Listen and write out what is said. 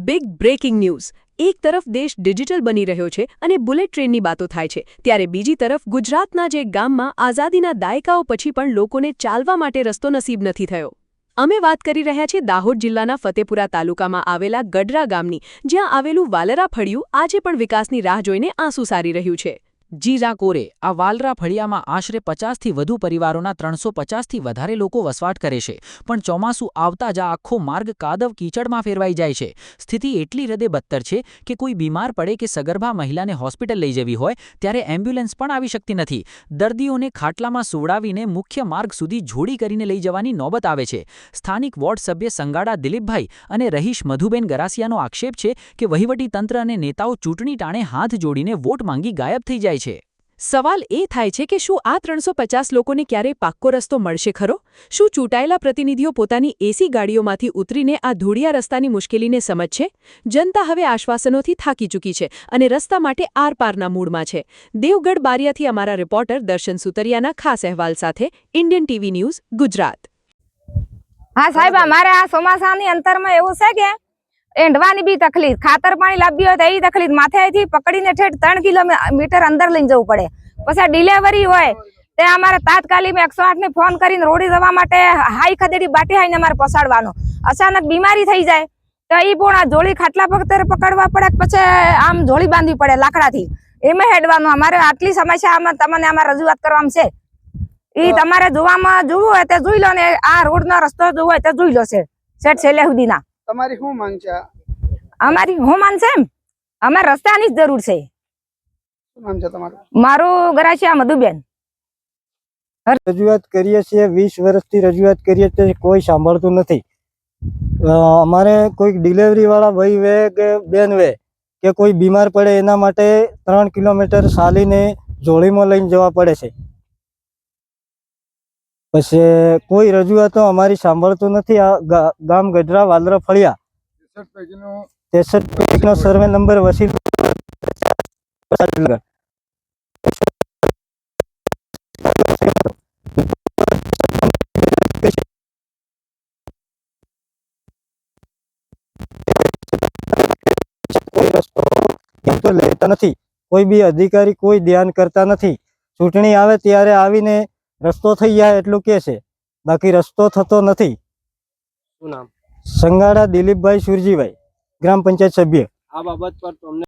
Big breaking news. એક તરફ દેશ ડિજિટલ બની રહ્યો છે અને બુલેટ ટ્રેનની વાતો થાય છે, ત્યારે બીજી તરફ ગુજરાતના જ એક ગામમાં આઝાદીના દાયકાઓ પછી પણ લોકોને ચાલવા માટે રસ્તો નસીબ નથી થયો। અમે વાત કરી રહ્યા છીએ દાહોદ જિલ્લાના ફતેપુરા તાલુકામાં આવેલા ગડરા ગામની, જ્યાં આવેલું વાલરા ફળિયું આજે પણ વિકાસની રાહ જોઈને આંસુ સારી રહ્યું છે। જીરા કોરે આ વાલરા ફળિયામાં આશરે 50થી વધુ પરિવારોના 350થી વધારે લોકો વસવાટ કરે છે, પણ ચોમાસું આવતા જ આ આખો માર્ગ કાદવ કીચડમાં ફેરવાઈ જાય છે। સ્થિતિ એટલી હદે બદતર છે કે કોઈ બીમાર પડે કે સગર્ભા મહિલાને હોસ્પિટલ લઈ જવી હોય ત્યારે એમ્બ્યુલન્સ પણ આવી શકતી નથી। દર્દીઓને ખાટલામાં સુવડાવીને મુખ્ય માર્ગ સુધી જોડી કરીને લઈ જવાની નોબત આવે છે। સ્થાનિક વોર્ડ સભ્ય સંગાડા દિલીપભાઈ અને રહીશ મધુબેન ગરાસિયાનો આક્ષેપ છે કે વહીવટીતંત્ર અને નેતાઓ ચૂંટણી ટાણે હાથ જોડીને વોટ માંગી ગાયબ થઈ જાય છે। સવાલ એ થાય છે કે શું આ 350 લોકોને ક્યારેય પાક્કો રસ્તો મળશે ખરો? શું ચૂંટાયેલા પ્રતિનિધિઓ પોતાની એસી ગાડીઓમાંથી ઉતરીને આ ધૂળિયા રસ્તાની મુશ્કેલીને સમજશે? જનતા હવે આશ્વાસનોથી થાકી ચૂકી છે અને રસ્તા માટે આરપારના મૂડમાં છે। દેવગઢ બારિયાથી અમારા રિપોર્ટર દર્શન સુતરિયાના ખાસ અહેવાલ સાથે ઇન્ડિયન ટીવી ન્યૂઝ, ગુજરાત। હા સાહેબ, અમારે આ ચોમાસાની અંતરમાં એવું છે કે એંડવાની બી તકલીફ, ખાતર પાણી લાવવી હોય તો એ તકલીફ, માથેથી પકડીને ઠેઠ 3 કિલોમીટર અંદર લઈને જવું પડે। પછી ડિલિવરી હોય તે અમારે તાત્કાલિક 108 ને ફોન કરીને રોડી જવા માટે હાઈ ખદેડી બાટી હાઈને અમારે પહોંચાડવાનો। અચાનક બીમારી થઈ જાય તો એ પણ જોડી ખાટલા પકડવા પડે, પછી આમ જોડી બાંધવી પડે લાકડાથી, એમાં હેડવાનું। અમારે આટલી સમસ્યા તમને અમારે રજૂઆત કરવામાં છે। એ તમારે જોવું હોય તે જોઈ લો ને, આ રોડનો રસ્તો જોવો હોય તે જોઈ લો છે સેટ છેલ્લે સુધીના। તમારી શું માંગ છે? અમારી શું માંગ છે? અમે રસ્તાની જ જરૂર છે। શું નામ છે તમારું? મારું ગરાસિયા મધુબેન। રજૂઆત કરીએ છીએ, 20 વર્ષથી રજૂઆત કરીએ છીએ, કોઈ સાંભળતું નથી। અમારે કોઈ ડિલિવરી વાળા ભાઈ વે કે બેન વે કે કોઈ બીમાર પડે એના માટે 3 કિલોમીટર ચાલીને જોડીમાં લઈને જવા પડે છે। પછી કોઈ રજૂઆતો અમારી સાંભળતું નથી। આ ગામ ગઢરા વાલરા ફળિયા 63 પૈકીનો સર્વે નંબર વસીલ લેતા નથી। કોઈ બી અધિકારી કોઈ ધ્યાન કરતા નથી। ચૂંટણી આવે ત્યારે આવીને રસ્તો થઈ જાય એટલું કે છે, બાકી રસ્તો થતો નથી। શું નામ? સંગાડા દિલીપભાઈ સુરજીભાઈ, ગ્રામ પંચાયત સભ્ય। આ બાબત પર તમને